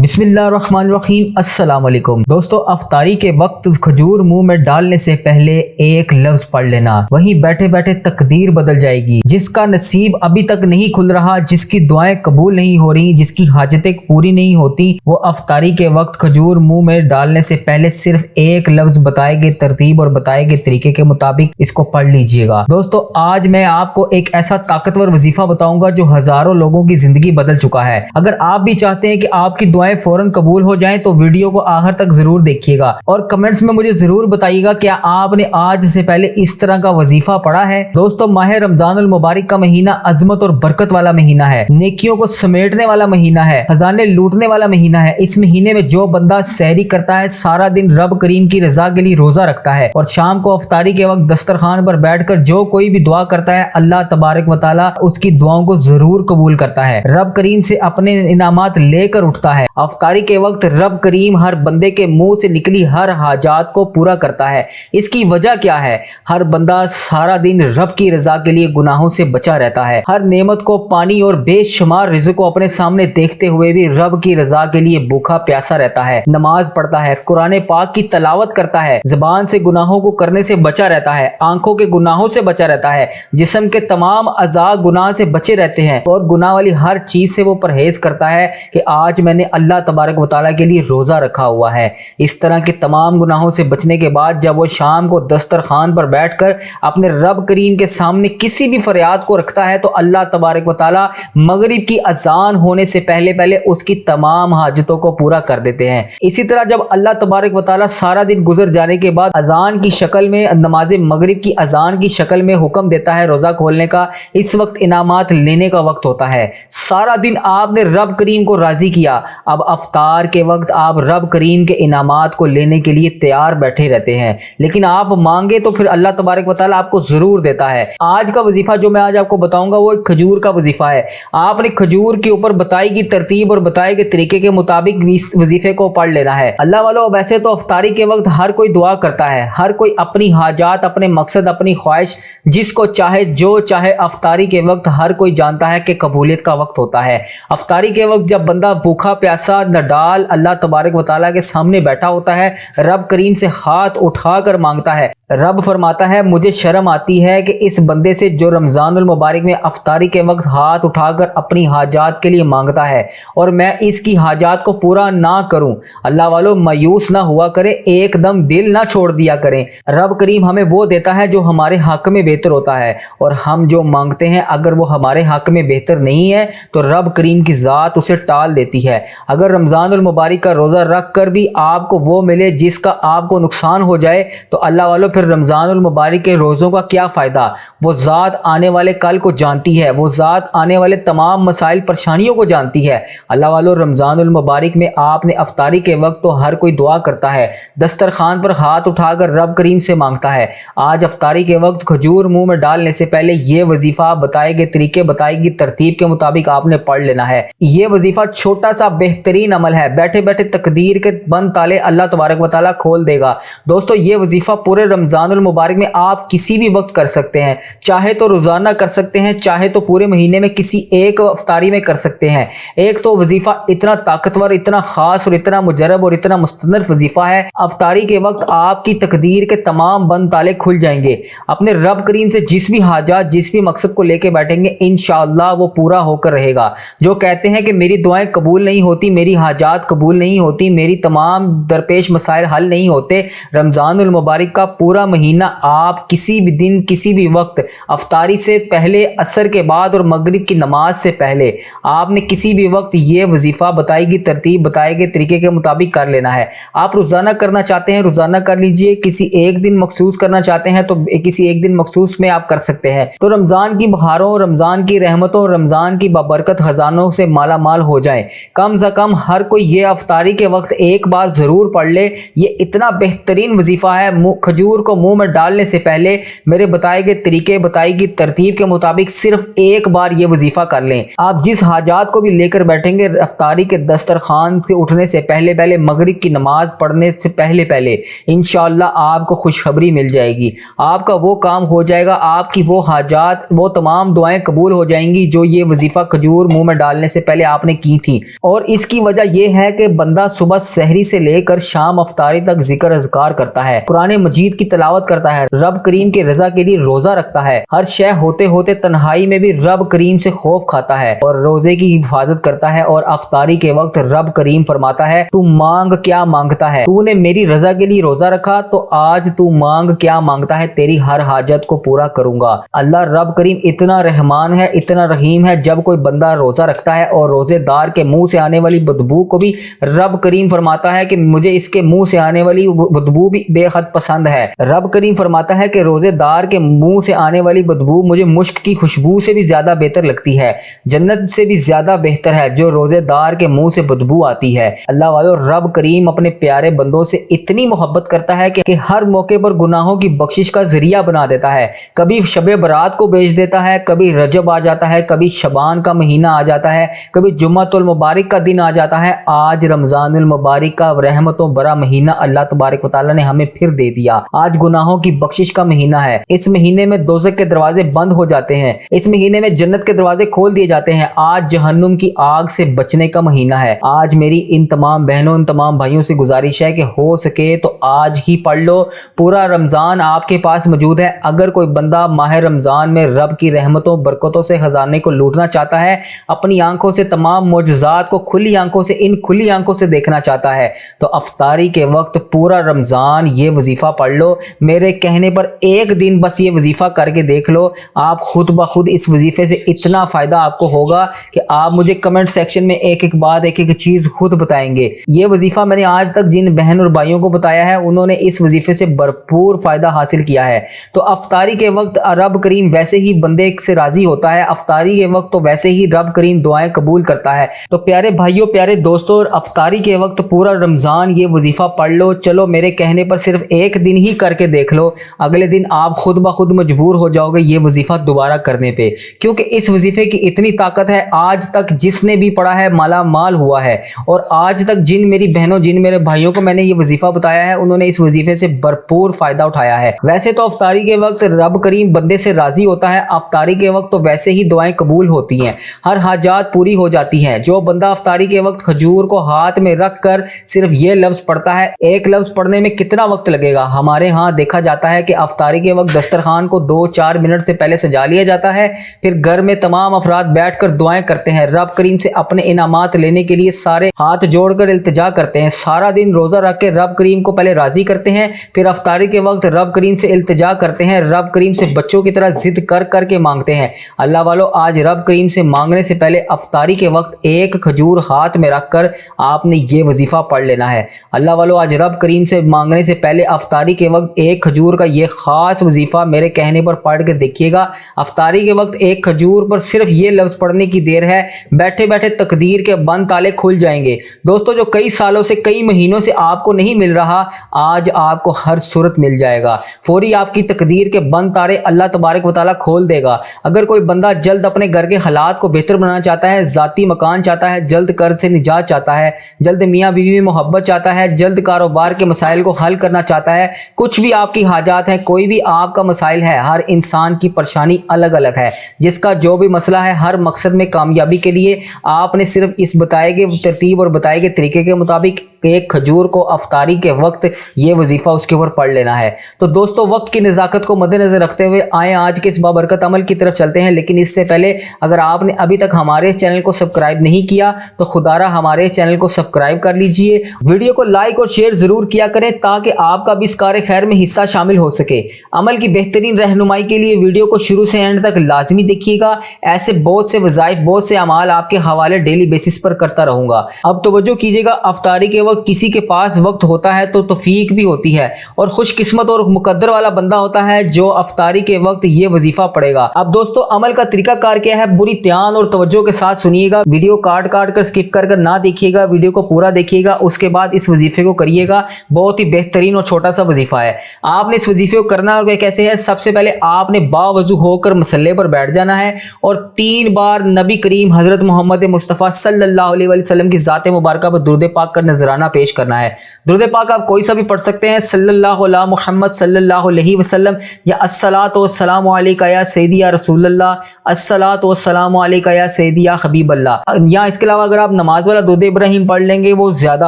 बिस्मिल्लाहिर्रहमानिर्रहीम। अस्सलाम वालेकुम दोस्तों, अफ्तारी के वक्त खजूर मुंह में डालने से पहले एक लफ्ज पढ़ लेना, वहीं बैठे बैठे तकदीर बदल जाएगी। जिसका नसीब अभी तक नहीं खुल रहा, जिसकी दुआएं कबूल नहीं हो रही, जिसकी हाजतें पूरी नहीं होती, वो अफ्तारी के वक्त खजूर मुंह में डालने से पहले सिर्फ एक लफ्ज बताए गए तरतीब और बताए गए तरीके के मुताबिक इसको पढ़ लीजिएगा। दोस्तों, आज मैं आपको एक ऐसा ताकतवर वजीफा बताऊंगा जो हजारों लोगों की जिंदगी बदल चुका है। अगर आप भी चाहते हैं कि आपकी दुआएं फौरन कबूल हो जाएं तो वीडियो को आखिर तक जरूर देखिएगा और कमेंट्स में मुझे जरूर बताइएगा क्या आपने आज से पहले इस तरह का वजीफा पढ़ा है। दोस्तों, माह रमजान अल मुबारक का महीना अजमत और बरकत वाला महीना है, नेकियों को समेटने वाला महीना है, खजाने लूटने वाला महीना है। इस महीने में जो बंदा सहरी करता है, सारा दिन रब करीम की रजा के लिए रोजा रखता है और शाम को अफ्तारी के वक्त दस्तरखान पर बैठकर जो कोई भी दुआ करता है, अल्लाह तबारक व तआला उसकी दुआओं को जरूर कबूल करता है। रब करीम से अपने इनामात लेकर उठता है। अफ्तारी के वक्त रब करीम हर बंदे के मुंह से निकली हर हाजात को पूरा करता है। इसकी वजह क्या है? हर बंदा सारा दिन रब की रजा के लिए गुनाहों से बचा रहता है। हर नेमत को पानी और बेशुमार रिज़्क़ को अपने सामने देखते हुए भी रब की रजा के लिए भूखा प्यासा रहता है। नमाज पढ़ता है, कुरान पाक की तलावत करता है, ज़बान से गुनाहों को करने से बचा रहता है, आंखों के गुनाहों से बचा रहता है, जिस्म के तमाम अज़ा गुनाह से बचे रहते हैं और गुनाह वाली हर चीज से वो परहेज करता है कि आज मैंने अल्लाह तबारक व तआला के लिए रोजा रखा हुआ है। इस तरह के तमाम गुनाहों से बचने के बाद जब वो शाम को दस्तरखान पर बैठकर अपने रब करीम के सामने किसी भी फरियाद को रखता है तो अल्लाह तबारक व तआला मगरिब की अजान होने से पहले पहले उसकी तमाम हाजतों को पूरा कर देते हैं। इसी तरह जब अल्लाह तबारक व तआला सारा दिन गुजर जाने के बाद अजान की शक्ल में, नमाज मगरिब की अजान की शक्ल में हुक्म देता है रोजा खोलने का, इस वक्त इनामात लेने का वक्त होता है। सारा दिन आपने रब करीम को राजी किया, अब अफ्तार के वक्त आप रब करीम के इनामात को लेने के लिए तैयार बैठे रहते हैं, लेकिन आप मांगे तो फिर अल्लाह तबारक व तआला आपको जरूर देता है। आज का वजीफा जो मैं आज आपको बताऊंगा वो एक खजूर का वजीफा है। आपने खजूर के ऊपर बताई गई तरतीब और बताए गए तरीके के मुताबिक इस वजीफे को पढ़ लेना है। अल्लाह वालों, वैसे तो अफ्तारी के वक्त हर कोई दुआ करता है, हर कोई अपनी हाजात, अपने मकसद, अपनी ख्वाहिश जिसको चाहे जो चाहे, अफ्तारी के वक्त हर कोई जानता है कि कबूलियत का वक्त होता है। अफ्तारी के वक्त जब बंदा भूखा प्यासा नडाल अल्लाह तबारक व तआला के सामने बैठा होता है, रब करीम से हाथ उठाकर मांगता है, रब फरमाता है मुझे शर्म आती है कि इस बंदे से जो रमजानुल मुबारक में अफ्तारी के वक्त हाथ उठाकर अपनी हाजात के लिए मांगता है और मैं इसकी हाजात को पूरा ना करूं। अल्लाह वालों, मायूस ना हुआ करें, एकदम दिल ना छोड़ दिया करें। रब करीम हमें वो देता है जो हमारे हक में बेहतर होता है और हम जो मांगते हैं अगर वो हमारे हक में बेहतर नहीं है तो रब करीम की ज़ात उसे टाल देती है। अगर रमजानुल मुबारक का रोज़ा रख कर भी आपको वो मिले जिसका आपको नुकसान हो जाए तो अल्लाह वालों फिर रमजानुल मुबारक के रोज़ों का क्या फ़ायदा? वो ज़ात आने वाले कल को जानती है, वो ज़ात आने वाले तमाम मसाइल परेशानियों को जानती है। अल्लाह वालों, रमजानुल मुबारक में आपने अफ्तारी के वक्त तो हर कोई दुआ करता है, दस्तरखान पर हाथ उठाकर रब करीम से मांगता है। आज अफ्तारी के वक्त खजूर मुंह में डालने से पहले ये वजीफा बताए गए तरीके, बताई गई तरतीब के मुताबिक आपने पढ़ लेना है। ये वजीफा छोटा सा बेहतरीन अमल है, बैठे बैठे तकदीर के बंद ताले अल्लाह तबारक व तआला खोल देगा। दोस्तों, ये वजीफा पूरे रमजानुल मुबारक में आप किसी भी वक्त कर सकते हैं, चाहे तो रोजाना कर सकते हैं, चाहे तो पूरे महीने में किसी एक अफ्तारी में कर सकते हैं। एक तो वजीफा इतना ताकतवर, इतना खास और इतना मुजरब और इतना मुस्तनर वजीफा है, अफ्तारी के वक्त आपकी तकदीर के तमाम बंद ताले खुल जाएंगे। अपने रब करीम से जिस भी हाजात, जिस भी मकसद को लेके बैठेंगे, इंशाअल्लाह वो पूरा होकर रहेगा। जो कहते हैं कि मेरी दुआएं कबूल नहीं होती, मेरी हाजात कबूल नहीं होती, मेरी तमाम दरपेश मसाइल हल नहीं होते, रमजानुल मुबारक का पूरा महीना आप किसी भी दिन, किसी भी वक्त, अफ्तारी से पहले, असर के बाद और मगरिब की नमाज से पहले आपने किसी भी वक्त ये वजीफा बताई गई तरतीब, बताए गए तरीके के मुताबिक कर लेना है। आप रोजाना करना चाहते हैं रोजाना कर लीजिए, किसी एक दिन मखसूस करना चाहते हैं तो किसी एक दिन मखसूस में आप कर सकते हैं। तो रमजान की बहारों, रमजान की रहमतों, रमजान की बाबरकत खजानों से माला माल हो जाए। कम से कम हर कोई ये अफ्तारी के वक्त एक बार जरूर पढ़ ले। ये इतना बेहतरीन वजीफा है। खजूर کو मुंह में डालने से पहले मेरे बताए गए तरीके, बताई गई तरतीब के मुताबिक सिर्फ एक बार ये वजीफा कर लें। आप जिस हाजात को भी लेकर बैठेंगे अफ्तारी के दस्तरखान से उठने से पहले पहले, मगरिब की नमाज पढ़ने से पहले पहले इंशाअल्लाह आपको खुशखबरी मिल जाएगी। आपका वो काम हो जाएगा, आपकी वो हाजात, वो तमाम दुआएं कबूल हो जाएंगी जो ये वजीफा खजूर मुंह में डालने से पहले आपने की थी। और इसकी वजह यह है कि बंदा सुबह सहरी से लेकर शाम अफ्तारी तक जिक्र अज़कार करता है, कुरान मजीद की तिलावत करता है, रब करीम के रजा के लिए रोजा रखता है, हर शय होते होते तन्हाई में भी रब करीम से खौफ खाता है और रोजे की हिफाजत करता है। और अफ्तारी के वक्त रब करीम फरमाता है, तू मांग क्या मांगता है, तूने मेरी रजा के लिए रोजा रखा तो आज तू मांग क्या मांगता है, तेरी हर हाजत को पूरा करूंगा। अल्लाह रब करीम इतना रहमान है, इतना रहीम है। जब कोई बंदा रोजा रखता है और रोजेदार के मुंह से आने वाली बदबू को भी रब करीम फरमाता है कि मुझे इसके मुंह से आने वाली बदबू भी बेहद पसंद है। रब करीम फरमाता है कि रोजेदार के मुंह से आने वाली बदबू मुझे मुश्क की खुशबू से भी ज्यादा बेहतर लगती है, जन्नत से भी ज्यादा बेहतर है जो रोजेदार के मुंह से बदबू आती है। अल्लाह वालों, रब करीम अपने प्यारे बंदों से इतनी मोहब्बत करता है कि हर मौके पर गुनाहों की बख्शिश का जरिया बना देता है। कभी शबे बरात को भेज देता है, कभी रजब आ जाता है, कभी शबान का महीना आ जाता है, कभी जुम्मतुल मुबारक का दिन आ जाता है। आज रमजानुल मुबारक का रहमतों भरा महीना अल्लाह तबारक व तआला ने हमें फिर दे दिया। आज गुनाहों की बख्शिश का महीना है। इस महीने में दोज़ख के दरवाजे बंद हो जाते हैं, इस महीने में जन्नत के दरवाजे खोल दिए जाते हैं। आज जहन्नुम की आग से बचने का महीना है। आज मेरी इन तमाम बहनों, इन तमाम भाइयों से गुजारिश है कि हो सके तो आज ही पढ़ लो। पूरा रमजान आपके पास मौजूद है। अगर कोई बंदा माह रमजान में रब की रहमतों बरकतों से खजाने को लूटना चाहता है, अपनी आंखों से तमाम मौजज़ात को खुली आंखों से, इन खुली आंखों से देखना चाहता है, तो अफ्तारी के वक्त पूरा रमजान ये वजीफा पढ़ लो। मेरे कहने पर एक दिन बस ये वजीफा करके देख लो, आप खुद ब खुद इस वजीफे से इतना फायदा आपको होगा कि आप मुझे कमेंट सेक्शन में एक एक बात, एक एक चीज खुद बताएंगे। ये वजीफा मैंने आज तक जिन बहन और भाइयों को बताया है उन्होंने इस वजीफे से भरपूर फायदा हासिल किया है। तो अफ्तारी के वक्त रब करीम वैसे ही बंदे से राजी होता है, अफ्तारी के वक्त तो वैसे ही रब करीम दुआएं कबूल करता है। तो प्यारे भाइयों, प्यारे दोस्तों, अफ्तारी के वक्त पूरा रमजान ये वजीफा पढ़ लो। चलो मेरे कहने पर सिर्फ एक दिन ही करके देख लो, अगले दिन आप खुद ब खुद मजबूर हो जाओगे ये वजीफा दोबारा करने पे, क्योंकि इस वजीफे की इतनी ताकत है। आज तक जिसने भी पढ़ा है माला माल हुआ है। और आज तक जिन मेरी बहनों, जिन मेरे भाइयों को मैंने ये वजीफा बताया है उन्होंने इस वजीफे से भरपूर फायदा उठाया है। वैसे तो अफ्तारी के वक्त रब करीम बंदे से राजी होता है, अफ्तारी के वक्त तो वैसे ही दुआएं कबूल होती हैं, हर हाजात पूरी हो जाती हैं। जो बंदा अफ्तारी के वक्त खजूर को हाथ में रख कर सिर्फ ये लफ्ज पढ़ता है, एक लफ्ज पढ़ने में कितना वक्त लगेगा? हमारे यहाँ देखा जाता है कि अफ्तारी के वक्त दस्तरखान को 2-4 मिनट से पहले सजा लिया जाता है, फिर घर में तमाम अफराद बैठकर दुआएं करते हैं, रब करीम से अपने इनामात लेने के लिए सारे हाथ जोड़कर इल्तिजा करते हैं। सारा दिन रोजा रख के रब करीम को पहले राजी करते हैं, फिर अफ्तारी के वक्त रब करीम से इल्तिजा करते हैं, रब करीम से बच्चों की तरह जिद कर करके मांगते हैं। अल्लाह वालों, आज रब करीम से मांगने से पहले अफ्तारी के वक्त एक खजूर हाथ में रखकर आपने ये वजीफा पढ़ लेना है। अल्लाह वालों, आज रब करीम से मांगने से पहले अफ्तारी के वक्त एक खजूर का ये खास वजीफा मेरे कहने पर पढ़ के देखिएगा। अफ्तारी के वक्त एक खजूर पर सिर्फ ये लफ्ज पढ़ने की देर है, बैठे बैठे तकदीर के बंद ताले खुल जाएंगे। दोस्तों, जो कई सालों से, कई महीनों से आपको नहीं मिल रहा, आज आपको हर सूरत मिल जाएगा। फौरी आपकी तकदीर के बंद तारे अल्लाह तबारक व तआला खोल देगा। अगर कोई बंदा जल्द अपने घर के हालात को बेहतर बनाना चाहता है, जाती मकान चाहता है, जल्द कर्ज से निजात चाहता है, जल्द मियाँ बीवी में मोहब्बत चाहता है, जल्द कारोबार के मसाइल को हल करना चाहता है, कुछ भी आपकी हाजात है, कोई भी आपका मसाइल है, हर इंसान की परेशानी अलग अलग है, जिसका जो भी मसला है, हर मकसद में कामयाबी के लिए आपने सिर्फ इस बताए गए तरतीब और बताए गए तरीके के मुताबिक एक खजूर को अफ्तारी के वक्त ये वजीफा उसके ऊपर पढ़ लेना है। तो दोस्तों, वक्त की नज़ाकत को मद्देनजर रखते हुए आए आज के इस बाबरकत अमल की तरफ चलते हैं। लेकिन इससे पहले अगर आपने अभी तक हमारे चैनल को सब्सक्राइब नहीं किया तो खुदारा हमारे चैनल को सब्सक्राइब कर लीजिए, वीडियो को लाइक और शेयर जरूर किया करें ताकि आपका भी इस कार खैर में हिस्सा शामिल हो सके। अमल की बेहतरीन रहनुमाई के लिए वीडियो को शुरू से एंड तक लाजमी देखिएगा। ऐसे बहुत से वज़ाइफ, बहुत से अमाल आपके हवाले डेली बेसिस पर करता रहूंगा। अब तवज्जो कीजिएगा, अफ्तारी के वक्त وقت کسی کے پاس وقت ہوتا ہے تو توفیق بھی ہوتی ہے، اور خوش قسمت اور مقدر والا بندہ ہوتا ہے جو افطاری کے وقت یہ وظیفہ پڑھے گا۔ اب دوستو عمل کا طریقہ کار کیا ہے، بری دھیان اور توجہ کے ساتھ سنیے گا، ویڈیو کاٹ کر سکپ کر نہ دیکھیے گا، ویڈیو کو پورا دیکھیے گا، اس کے بعد اس وظیفے کو کریے گا۔ بہت ہی بہترین اور چھوٹا سا وظیفہ ہے۔ آپ نے اس وظیفے کو کرنا کیسے ہے، سب سے پہلے آپ نے باوضو ہو کر مصلی پر بیٹھ جانا ہے اور 3 بار نبی کریم حضرت محمد مصطفیٰ صلی اللہ علیہ وسلم کی ذات مبارکہ پر درود پاک کا نذرانہ پیش کرنا ہے۔ درود پاک آپ کوئی سا بھی پڑھ سکتے ہیں، صلی اللہ علی محمد صلی اللہ علیہ وسلم، یا الصلاۃ والسلام علیکہ یا سیدی یا رسول اللہ، الصلاۃ والسلام علیکہ یا سیدی یا حبیب اللہ، یا اس کے علاوہ اگر آپ نماز والا درود ابراہیم پڑھ لیں گے وہ زیادہ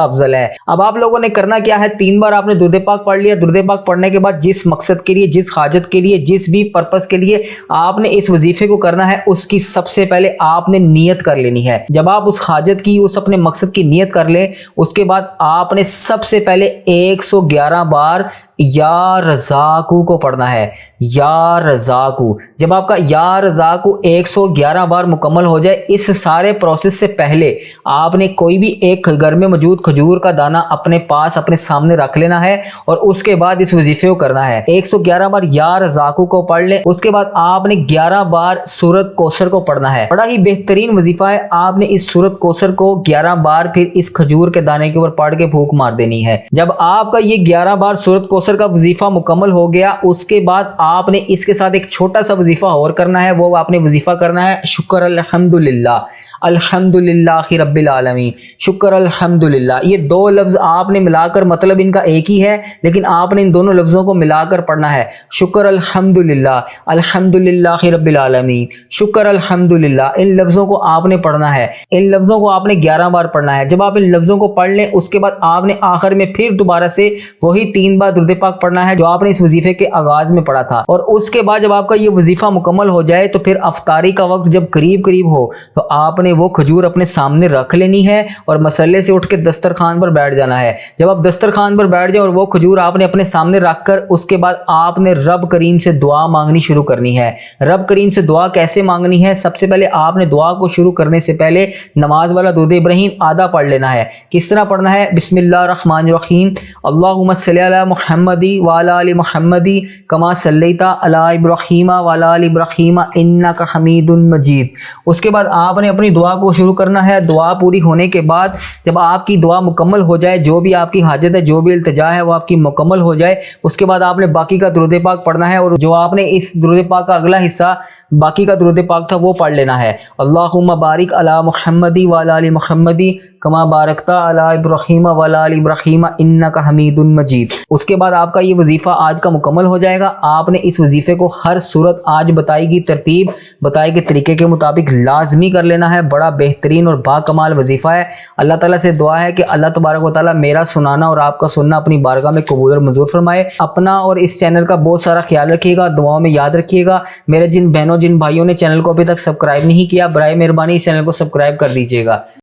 افضل ہے۔ اب آپ لوگوں نے کرنا کیا ہے، 3 بار آپ نے درود پاک پڑھ لیا۔ درود پاک پڑھنے کے بعد جس مقصد کے لیے، جس حاجت کے لیے، جس بھی پرپس کے لیے آپ نے اس وظیفے کو کرنا ہے، اس کی سب سے پہلے آپ نے نیت کر لینی ہے۔ جب آپ اس حاجت کی، اس اپنے مقصد کی نیت کر لیں، اس کے بعد آپ نے سب سے پہلے 111 بار یا رزاقو کو پڑھنا ہے، یا رزاقو۔ جب آپ کا یا رزاقو 111 بار مکمل ہو جائے، اس سارے پروسیس سے پہلے آپ نے کوئی بھی ایک گھر میں موجود کھجور کا دانہ اپنے پاس اپنے سامنے رکھ لینا ہے، اور اس کے بعد اس وظیفے کو کرنا ہے۔ 111 بار یا رزاقو کو پڑھ لیں، اس کے بعد آپ نے 11 بار سورۃ کوثر کو پڑھنا ہے۔ بڑا ہی بہترین وظیفہ ہے۔ آپ نے اس سورۃ کوثر کو 11 بار پھر اس کھجور کے دانے کے اوپر پڑھ کے پھونک مار دینی ہے۔ جب آپ کا یہ 11 بار سورۃ کوثر کا وظیفہ مکمل ہو گیا، اس کے بعد آپ نے اس کے ساتھ ایک چھوٹا سا وظیفہ اور کرنا ہے۔ وہ آپ نے وظیفہ کرنا ہے شکر الحمدللہ، الحمدللہ رب العالمین، شکر الحمدللہ۔ یہ 2 لفظ آپ نے ملا کر، مطلب ان کا ایک ہی ہے لیکن آپ نے ان دونوں لفظوں کو ملا کر پڑھنا ہے، شکر الحمدللہ، الحمدللہ رب العالمین، شکر الحمدللہ۔ ان لفظوں کو آپ نے پڑھنا ہے، ان لفظوں کو آپ نے 11 بار پڑھنا ہے۔ جب آپ ان لفظوں کو پڑھ لیں، اس کے بعد آپ نے آخر میں پھر دوبارہ سے وہی 3 بار درود پاک پڑھنا ہے جو آپ نے اس وظیفے کے آغاز میں پڑھا تھا، اور اس کے بعد جب آپ کا یہ وظیفہ مکمل ہو جائے تو پھر افطاری کا وقت جب قریب ہو تو آپ نے وہ کھجور اپنے سامنے رکھ لینی ہے اور مصلی سے اٹھ کے دسترخوان پر بیٹھ جانا ہے۔ جب آپ دسترخوان پر بیٹھ جائیں اور وہ کھجور آپ نے اپنے سامنے رکھ کر، اس کے بعد آپ نے رب کریم سے دعا مانگنی شروع کرنی ہے۔ رب کریم سے دعا کیسے مانگنی ہے، سب سے پہلے آپ نے دعا کو شروع کرنے سے پہلے نماز والا درود ابراہیم آدھا پڑھ لینا ہے۔ کس طرح پڑھنا ہے، بسم اللہ الرحمن الرحیم، اللہم صلی علی محمد وعلی آل محمد کما صلیت علی ابراہیم وعلی آل ابراہیم انک حمید مجید۔ اس کے بعد آپ نے اپنی دعا کو شروع کرنا ہے۔ دعا پوری ہونے کے بعد جب آپ کی دعا مکمل ہو جائے، جو بھی آپ کی حاجت ہے، جو بھی التجا ہے وہ آپ کی مکمل ہو جائے، اس کے بعد آپ نے باقی کا درود پاک پڑھنا ہے، اور جو آپ نے اس درود پاک کا اگلا حصہ باقی کا درود پاک تھا وہ پڑھ لینا ہے، اللہم بارک علی محمد وعلی آل محمد کما بارکت علی ابراہیم وعلی آل ابراہیم انک حمید مجید۔ اس کے بعد آپ کا یہ وظیفہ آج کا مکمل ہو جائے گا۔ آپ نے اس وظیفے کو ہر صورت آج بتائی گئی ترتیب، بتائے گئے طریقے کے مطابق لازمی کر لینا ہے۔ بڑا بہترین اور با کمال وظیفہ ہے۔ اللہ تعالیٰ سے دعا ہے کہ اللہ تبارک و تعالیٰ میرا سنانا اور آپ کا سننا اپنی بارگاہ میں قبول اور منظور فرمائے۔ اپنا اور اس چینل کا بہت سارا خیال رکھیے گا، دعاؤں میں یاد رکھیے گا۔ میرے جن بہنوں جن بھائیوں نے چینل کو ابھی تک سبسکرائب نہیں کیا، برائے مہربانی اس چینل کو سبسکرائب کر دیجیے گا۔